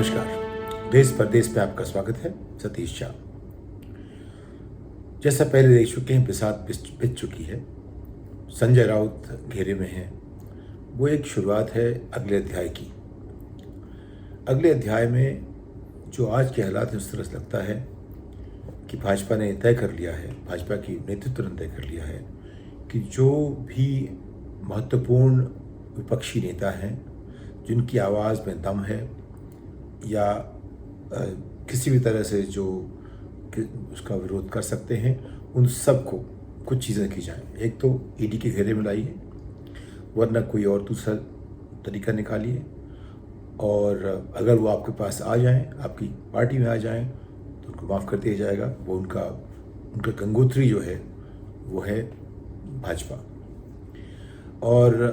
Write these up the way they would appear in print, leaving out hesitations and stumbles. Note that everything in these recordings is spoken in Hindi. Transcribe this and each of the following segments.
नमस्कार। देश परदेश में आपका स्वागत है। सतीश झा। जैसा पहले देख चुके हैं, बरसात बीत चुकी है, संजय राउत घेरे में हैं। वो एक शुरुआत है अगले अध्याय की। अगले अध्याय में जो आज के हालात हैं, उस तरह से लगता है कि भाजपा ने तय कर लिया है, भाजपा की नेतृत्व ने तय कर लिया है कि जो भी महत्वपूर्ण विपक्षी नेता हैं, जिनकी आवाज़ में दम है या किसी भी तरह से जो उसका विरोध कर सकते हैं, उन सबको कुछ चीज़ें की जाएं। एक तो ईडी के घेरे में लाइए, वरना कोई और दूसरा तरीका निकालिए, और अगर वो आपके पास आ जाएं, आपकी पार्टी में आ जाएं, तो उनको माफ़ कर दिया जाएगा। वो उनका गंगोत्री जो है वो है भाजपा। और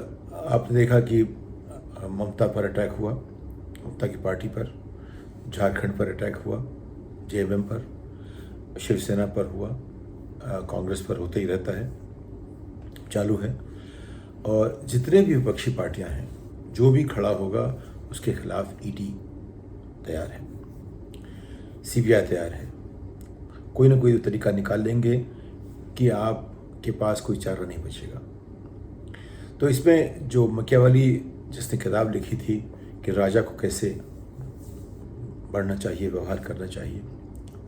आपने देखा कि ममता पर अटैक हुआ, ममता की पार्टी पर, झारखंड पर अटैक हुआ, जेएमएम पर, शिवसेना पर हुआ, कांग्रेस पर होते ही रहता है, चालू है। और जितने भी विपक्षी पार्टियां हैं, जो भी खड़ा होगा उसके खिलाफ ईडी तैयार है, सीबीआई तैयार है। कोई ना कोई तरीका निकाल लेंगे कि आपके पास कोई चारा नहीं बचेगा। तो इसमें जो मैकियावेली जिसने किताब लिखी थी कि राजा को कैसे बढ़ना चाहिए, व्यवहार करना चाहिए,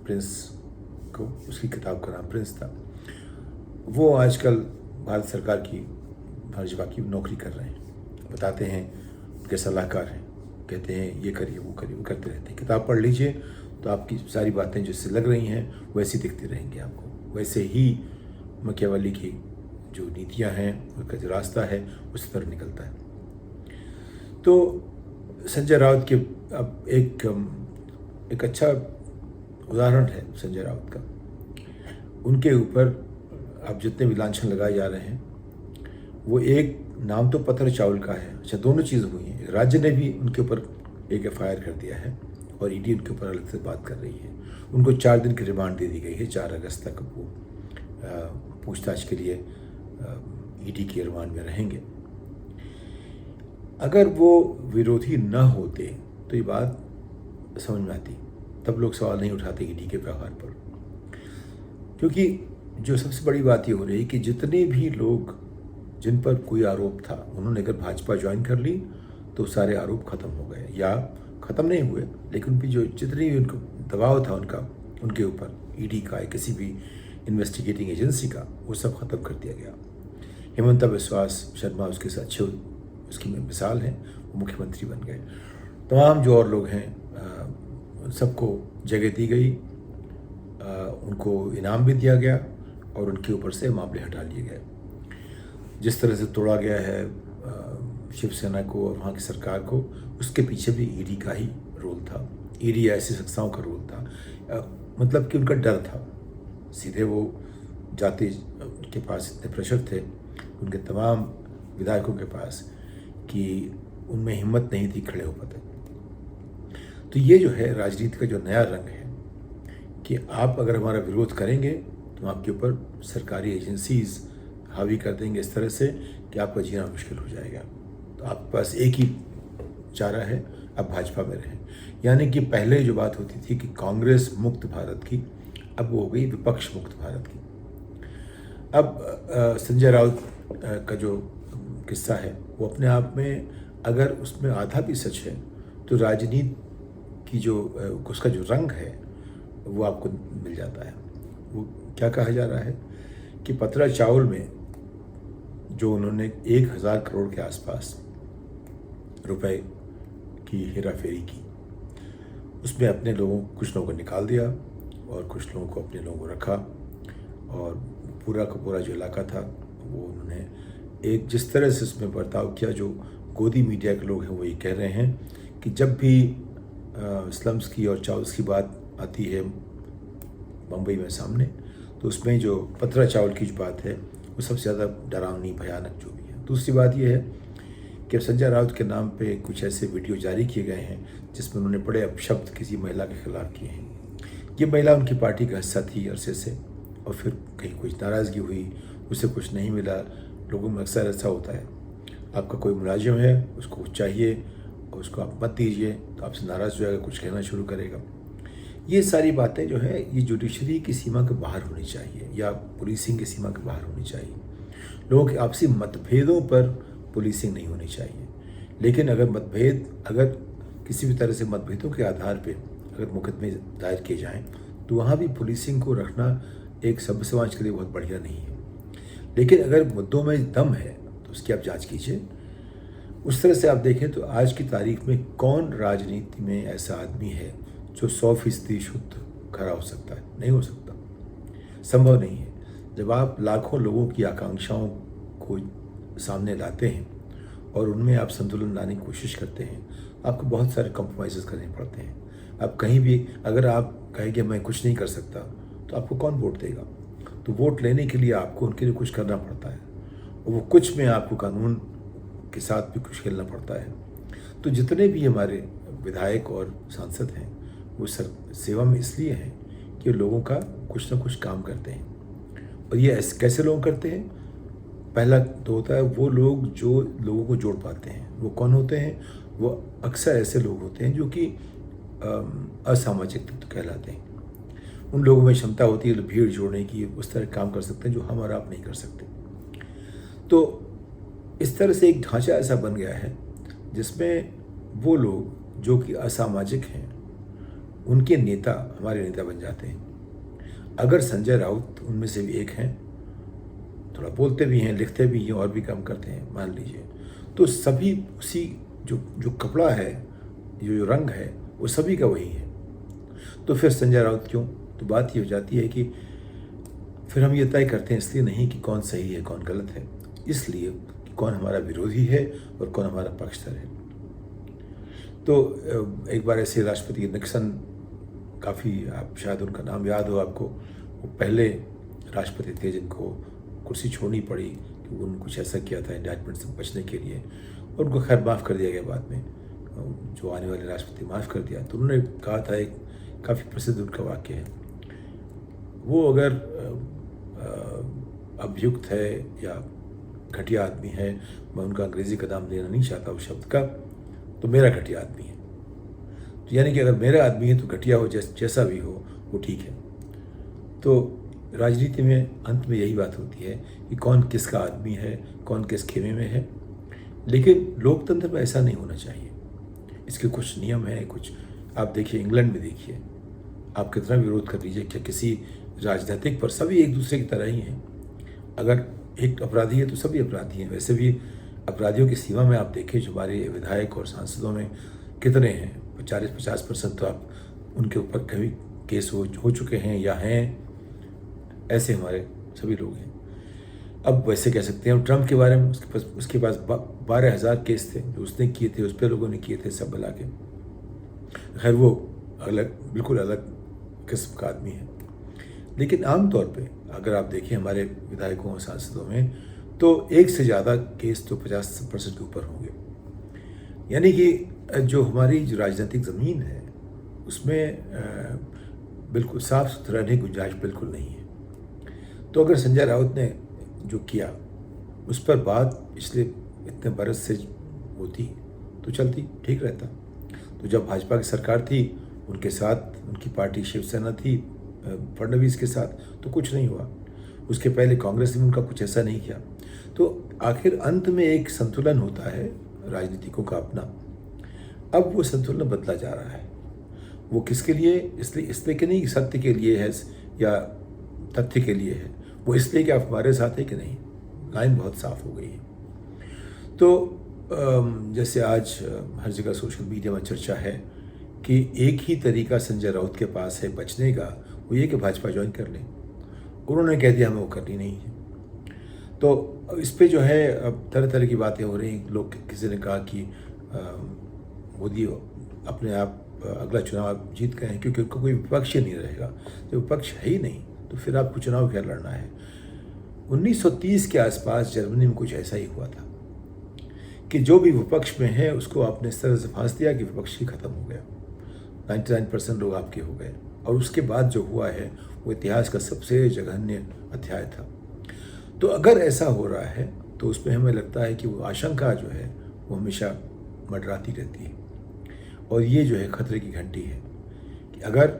प्रिंस को, उसकी किताब का नाम प्रिंस था। वो आजकल भारत सरकार की, भाजपा की नौकरी कर रहे हैं, बताते हैं, उनके सलाहकार हैं, कहते हैं ये करिए वो करिए, वो करते रहते हैं। किताब पढ़ लीजिए तो आपकी सारी बातें जिससे लग रही हैं वैसी दिखती रहेंगी आपको। वैसे ही मैकियावेली की जो नीतियाँ हैं, उनका जो रास्ता है, उस पर निकलता है। तो संजय राउत के अब एक अच्छा उदाहरण है संजय राउत का। उनके ऊपर अब जितने भी लांछन लगाए जा रहे हैं, वो एक नाम तो पत्थर चावल का है। अच्छा, दोनों चीज़ हुई हैं। राज्य ने भी उनके ऊपर एक एफआईआर कर दिया है और ईडी उनके ऊपर अलग से बात कर रही है। उनको 4 दिन की रिमांड दे दी गई है। 4 अगस्त तक वो पूछताछ के लिए ईडी के रिमांड में रहेंगे। अगर वो विरोधी न होते तो ये बात समझ में आती, तब लोग सवाल नहीं उठाते ईडी के व्यवहार पर। क्योंकि जो सबसे बड़ी बात ये हो रही है कि जितने भी लोग जिन पर कोई आरोप था, उन्होंने अगर भाजपा ज्वाइन कर ली तो सारे आरोप खत्म हो गए, या ख़त्म नहीं हुए, लेकिन उनकी जो जितनी भी उनको दबाव था उनके ऊपर ईडी का, किसी भी इन्वेस्टिगेटिंग एजेंसी का, वो सब ख़त्म कर दिया गया। हिमंता बिस्वा शर्मा उसके साथ अच्छे उसकी मिसाल है, वो मुख्यमंत्री बन गए। तमाम जो और लोग हैं, सबको जगह दी गई, उनको इनाम भी दिया गया और उनके ऊपर से मामले हटा लिए गए। जिस तरह से तोड़ा गया है शिवसेना को और वहाँ की सरकार को, उसके पीछे भी ईडी का ही रोल था। ईडी ऐसी संस्थाओं का रोल था, मतलब कि उनका डर था। सीधे वो जाति के पास इतने प्रेशर थे उनके तमाम विधायकों के पास कि उनमें हिम्मत नहीं थी खड़े हो पाते। तो ये जो है राजनीति का जो नया रंग है कि आप अगर हमारा विरोध करेंगे तो आपके ऊपर सरकारी एजेंसीज हावी कर देंगे इस तरह से कि आपका जीना मुश्किल हो जाएगा। तो आपके पास एक ही चारा है, अब भाजपा में रहें। यानी कि पहले जो बात होती थी कि कांग्रेस मुक्त भारत की, अब वो हो गई विपक्ष मुक्त भारत की। अब संजय राउत का जो किस्सा है वो अपने आप में, अगर उसमें आधा भी सच है, तो राजनीति की जो उसका जो रंग है वो आपको मिल जाता है। वो क्या कहा जा रहा है कि पतरा चावल में जो उन्होंने 1000 करोड़ के आसपास रुपए की हेरा फेरी की, उसमें अपने लोगों, कुछ लोगों को निकाल दिया और कुछ लोगों को अपने लोगों को रखा, और पूरा का पूरा जो इलाका था वो उन्होंने एक जिस तरह से उसमें बर्ताव किया। जो गोदी मीडिया के लोग हैं वो ये कह रहे हैं कि जब भी स्लम्स की और चावल्स की बात आती है मुंबई में सामने, तो उसमें जो पतरा चावल की जो बात है वो सबसे ज़्यादा डरावनी, भयानक जो भी है। दूसरी बात ये है कि संजय राउत के नाम पे कुछ ऐसे वीडियो जारी किए गए हैं जिसमें उन्होंने बड़े अपशब्द किसी महिला के खिलाफ किए हैं। ये महिला उनकी पार्टी का हिस्सा थी अरसे से, और फिर कहीं कुछ नाराज़गी हुई, उसे कुछ नहीं मिला। लोगों में अक्सर ऐसा होता है, आपका कोई मुलाजिम है, उसको चाहिए और उसको आप मत दीजिए तो आपसे नाराज़ हो जाएगा, कुछ कहना शुरू करेगा। ये सारी बातें जो है ये जुडिशरी की सीमा के बाहर होनी चाहिए या पुलिसिंग की सीमा के बाहर होनी चाहिए। लोगों के आपसी मतभेदों पर पुलिसिंग नहीं होनी चाहिए। लेकिन अगर किसी भी तरह से मतभेदों के आधार पे अगर मुकदमे दायर किए जाएं तो वहाँ भी पुलिसिंग को रखना एक सभ्य समाज के लिए बहुत बढ़िया नहीं है। लेकिन अगर मुद्दों में दम है तो उसकी आप जांच कीजिए। उस तरह से आप देखें तो आज की तारीख में कौन राजनीति में ऐसा आदमी है जो 100% शुद्ध खरा हो सकता है? नहीं हो सकता, संभव नहीं है। जब आप लाखों लोगों की आकांक्षाओं को सामने लाते हैं और उनमें आप संतुलन लाने की कोशिश करते हैं, आपको बहुत सारे कॉम्प्रोमाइज़ करने पड़ते हैं। आप कहीं भी अगर आप कहें कि मैं कुछ नहीं कर सकता तो आपको कौन वोट देगा? तो वोट लेने के लिए आपको उनके लिए कुछ करना पड़ता है और वो कुछ में आपको कानून के साथ भी कुछ खेलना पड़ता है। तो जितने भी हमारे विधायक और सांसद हैं वो सेवा में इसलिए हैं कि लोगों का कुछ ना कुछ काम करते हैं। और ये कैसे लोग करते हैं? पहला तो होता है वो लोग जो लोगों को जोड़ पाते हैं। वो कौन होते हैं? वो अक्सर ऐसे लोग होते हैं जो कि असामाजिक तत्व कहलाते हैं। उन लोगों में क्षमता होती है भीड़ जोड़ने की, उस तरह काम कर सकते हैं जो हम और आप नहीं कर सकते। तो इस तरह से एक ढांचा ऐसा बन गया है जिसमें वो लोग जो कि असामाजिक हैं उनके नेता हमारे नेता बन जाते हैं। अगर संजय राउत उनमें से भी एक हैं, थोड़ा बोलते भी हैं, लिखते भी हैं और भी काम करते हैं मान लीजिए, तो सभी उसी जो कपड़ा है, जो रंग है, वो सभी का वही है। तो फिर संजय राउत क्यों? तो बात ये हो जाती है कि फिर हम ये तय करते हैं इसलिए नहीं कि कौन सही है कौन गलत है, इसलिए कि कौन हमारा विरोधी है और कौन हमारा पक्षधर है। तो एक बार ऐसे राष्ट्रपति निक्सन, काफ़ी आप शायद उनका नाम याद हो आपको, वो पहले राष्ट्रपति थे जिनको कुर्सी छोड़नी पड़ी कि उन्होंने कुछ ऐसा किया था इंडैक्टमेंट से बचने के लिए, और उनको खैर माफ़ कर दिया गया बाद में, जो आने वाले राष्ट्रपति माफ़ कर दिया। तो उन्होंने कहा था, एक काफ़ी प्रसिद्ध उनका वाक्य है, वो अगर अभियुक्त है या घटिया आदमी है, मैं उनका अंग्रेज़ी का नाम लेना नहीं चाहता उस शब्द का, तो मेरा घटिया आदमी है। तो यानी कि अगर मेरा आदमी है तो घटिया हो जैसा भी हो वो ठीक है। तो राजनीति में अंत में यही बात होती है कि कौन किसका आदमी है, कौन किस खेमे में है। लेकिन लोकतंत्र में ऐसा नहीं होना चाहिए। इसके कुछ नियम हैं, कुछ आप देखिए इंग्लैंड में देखिए, आप कितना विरोध कर लीजिए, क्या किसी राजनीतिक पर सभी एक दूसरे की तरह ही हैं। अगर एक अपराधी है तो सभी अपराधी हैं। वैसे भी अपराधियों की सीमा में आप देखें जो हमारे विधायक और सांसदों में कितने हैं, 40-50% तो आप उनके ऊपर कभी केस हो चुके हैं या हैं, ऐसे हमारे सभी लोग हैं। अब वैसे कह सकते हैं हम ट्रंप के बारे में, उसके पास 12,000 केस थे जो उसने किए थे, उस पर लोगों ने किए थे सब मिला के। खैर वो बिल्कुल अलग किस्म का आदमी है। लेकिन आमतौर पे अगर आप देखें हमारे विधायकों और सांसदों में तो एक से ज़्यादा केस तो 50% के ऊपर होंगे। यानी कि जो हमारी जो राजनीतिक ज़मीन है उसमें बिल्कुल साफ़ सुथरा रहने की गुंजाइश बिल्कुल नहीं है। तो अगर संजय राउत ने जो किया उस पर बात पिछले इतने बरस से होती तो चलती, ठीक रहता। तो जब भाजपा की सरकार थी उनके साथ उनकी पार्टी शिवसेना थी फडणवीस के साथ, तो कुछ नहीं हुआ। उसके पहले कांग्रेस ने उनका कुछ ऐसा नहीं किया। तो आखिर अंत में एक संतुलन होता है राजनीतिकों का अपना। अब वो संतुलन बदला जा रहा है। वो किसके लिए? इसलिए कि नहीं सत्य के लिए है या तथ्य के लिए है, वो इसलिए कि आप हमारे साथ है कि नहीं। लाइन बहुत साफ हो गई है। तो जैसे आज हर जगह सोशल मीडिया में चर्चा है कि एक ही तरीका संजय राउत के पास है बचने का, वो ये कि भाजपा ज्वाइन कर लें। उन्होंने कह दिया हमें वो करनी नहीं है। तो इस पे जो है अब तरह तरह की बातें हो रही हैं। लोग, किसी ने कहा कि मोदी अपने आप अगला चुनाव जीत गए हैं क्योंकि उनका कोई विपक्ष ही नहीं रहेगा। जब विपक्ष है ही नहीं तो फिर आपको चुनाव क्या लड़ना है। 1930 के आसपास जर्मनी में कुछ ऐसा ही हुआ था कि जो भी विपक्ष में है उसको आपने इस तरह से फांस दिया कि विपक्ष ही खत्म हो गया, 99% लोग आपके हो गए। और उसके बाद जो हुआ है वो इतिहास का सबसे जघन्य अध्याय था। तो अगर ऐसा हो रहा है तो उसमें हमें लगता है कि वो आशंका जो है वो हमेशा मंडराती रहती है। और ये जो है खतरे की घंटी है कि अगर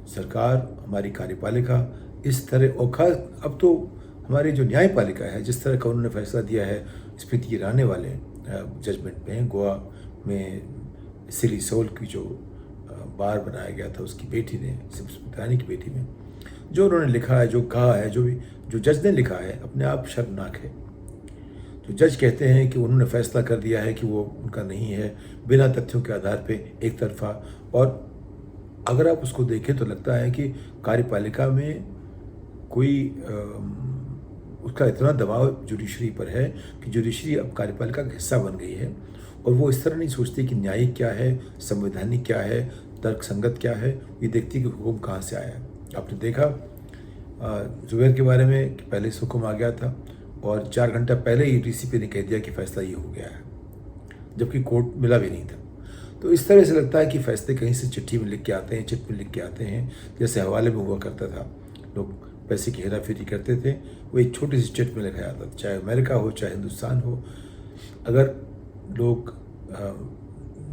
सरकार, हमारी कार्यपालिका इस तरह, और खास अब तो हमारी जो न्यायपालिका है, जिस तरह का उन्होंने फैसला दिया है स्मृति ईरानी वाले जजमेंट में, गोवा में सिली सोल की जो बार बनाया गया था उसकी बेटी ने, स्मृति ईरानी की बेटी ने, जो उन्होंने लिखा है, जो कहा है, जो जज ने लिखा है, अपने आप शर्मनाक है। जो जज कहते हैं कि उन्होंने फैसला कर दिया है कि वो उनका नहीं है, बिना तथ्यों के आधार पे एक तरफा। और अगर आप उसको देखें तो लगता है कि कार्यपालिका में कोई उसका इतना दबाव जुडिशरी पर है कि जुडिशरी अब कार्यपालिका का हिस्सा बन गई है, और वो इस तरह नहीं सोचती कि न्यायिक क्या है, संवैधानिक क्या है, तर्कसंगत क्या है। ये देखती कि हुक्म कहाँ से आया। आपने देखा जुबैर के बारे में कि पहले से हुक्म आ गया था और 4 घंटा पहले ही डीसीपी ने कह दिया कि फैसला ये हो गया है, जबकि कोर्ट मिला भी नहीं था। तो इस तरह से लगता है कि फैसले कहीं से चिट्ठी में लिख के आते हैं, चिट में लिख के आते हैं, जैसे हवाले में हुआ करता था। लोग पैसे की हेरा फेरी करते थे, वो एक छोटी सी चिट में लिखा जाता था, चाहे अमेरिका हो चाहे हिंदुस्तान हो। अगर लोग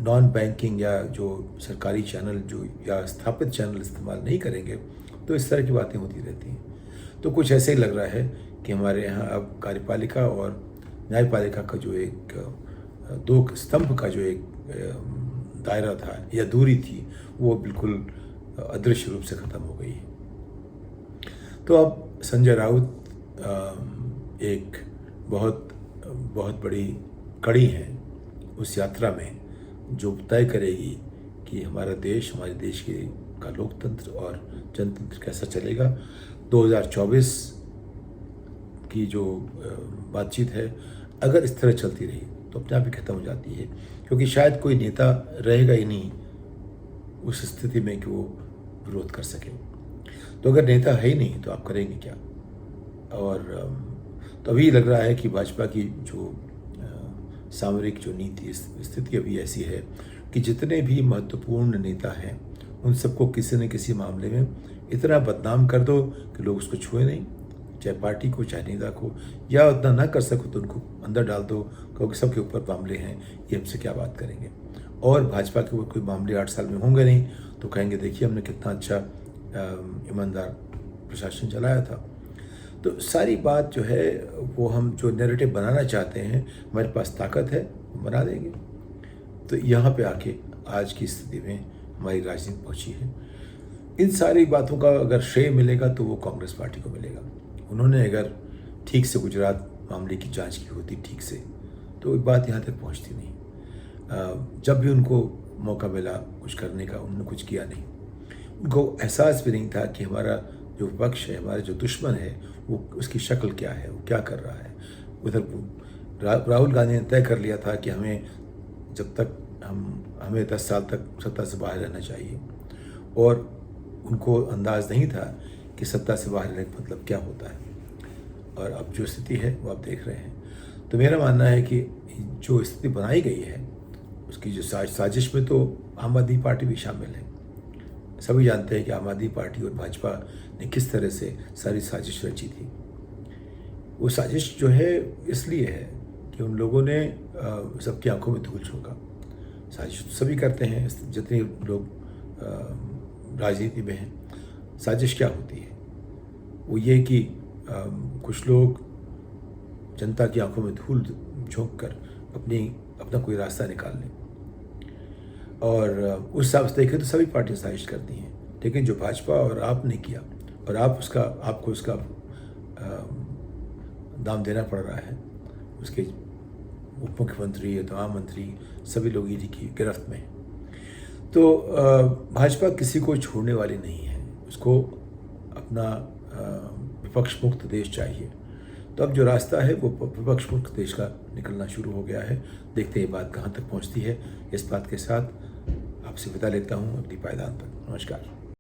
नॉन बैंकिंग या जो सरकारी चैनल जो या स्थापित चैनल इस्तेमाल नहीं करेंगे तो इस तरह की बातें होती रहती हैं। तो कुछ ऐसे ही लग रहा है कि हमारे यहाँ अब कार्यपालिका और न्यायपालिका का जो एक 2 स्तंभ का जो एक दायरा था या दूरी थी, वो बिल्कुल अदृश्य रूप से ख़त्म हो गई है। तो अब संजय राउत एक बहुत बड़ी कड़ी है उस यात्रा में, जो तय करेगी कि हमारे देश का लोकतंत्र और जनतंत्र कैसा चलेगा। 2024 की जो बातचीत है, अगर इस तरह चलती रही तो अपने आप ही खत्म हो जाती है, क्योंकि शायद कोई नेता रहेगा ही नहीं उस स्थिति में कि वो विरोध कर सके। तो अगर नेता है ही नहीं तो आप करेंगे क्या। और तो अभी लग रहा है कि भाजपा की जो सामरिक जो नीति स्थिति अभी ऐसी है कि जितने भी महत्वपूर्ण नेता हैं उन सबको किसी न किसी मामले में इतना बदनाम कर दो कि लोग उसको छुए नहीं, चाहे पार्टी को चाहे नेता को, या उतना ना कर सको तो उनको अंदर डाल दो, क्योंकि सबके ऊपर मामले हैं, ये हमसे क्या बात करेंगे। और भाजपा के ऊपर कोई मामले 8 साल में होंगे नहीं तो कहेंगे देखिए हमने कितना अच्छा ईमानदार प्रशासन चलाया था। तो सारी बात जो है वो हम जो नैरेटिव बनाना चाहते हैं, हमारे पास ताकत है, बना देंगे। तो यहाँ पे आके आज की स्थिति में हमारी राजनीति पहुँची है। इन सारी बातों का अगर श्रेय मिलेगा तो वो कांग्रेस पार्टी को मिलेगा। उन्होंने अगर ठीक से गुजरात मामले की जांच की होती ठीक से तो बात यहाँ तक पहुँचती नहीं। जब भी उनको मौका मिला कुछ करने का, उन्होंने कुछ किया नहीं। उनको एहसास भी नहीं था कि हमारा जो विपक्ष है, हमारा जो दुश्मन है, वो उसकी शक्ल क्या है, वो क्या कर रहा है। उधर राहुल गांधी ने तय कर लिया था कि हमें 10 साल तक सत्ता से बाहर रहना चाहिए, और उनको अंदाज़ नहीं था कि सत्ता से बाहर रहने का मतलब क्या होता है। और अब जो स्थिति है वो आप देख रहे हैं। तो मेरा मानना है कि जो स्थिति बनाई गई है उसकी जो साजिश में तो आम आदमी पार्टी भी शामिल है। सभी जानते हैं कि आम आदमी पार्टी और भाजपा ने किस तरह से सारी साजिश रची थी। वो साजिश जो है इसलिए है कि उन लोगों ने सबकी आंखों में धूल झोंका। साजिश तो सभी करते हैं, जितने लोग राजनीति में हैं। साजिश क्या होती है? वो ये कि कुछ लोग जनता की आंखों में धूल झोंक कर अपना कोई रास्ता निकाल लें, और उस हिसाब से देखें तो सभी पार्टियां साजिश करती हैं। लेकिन जो भाजपा और आप ने किया, और आपको उसका दाम देना पड़ रहा है। उसके उप मुख्यमंत्री या तमाम मंत्री सभी लोग ईडी की गिरफ्त में। तो भाजपा किसी को छोड़ने वाली नहीं है। उसको अपना विपक्ष मुक्त देश चाहिए। तो अब जो रास्ता है वो विपक्ष मुक्त देश का निकलना शुरू हो गया है। देखते हैं बात कहाँ तक पहुँचती है। इस बात के साथ आपसे विदा लेता हूँ अगली पायदान तक। नमस्कार।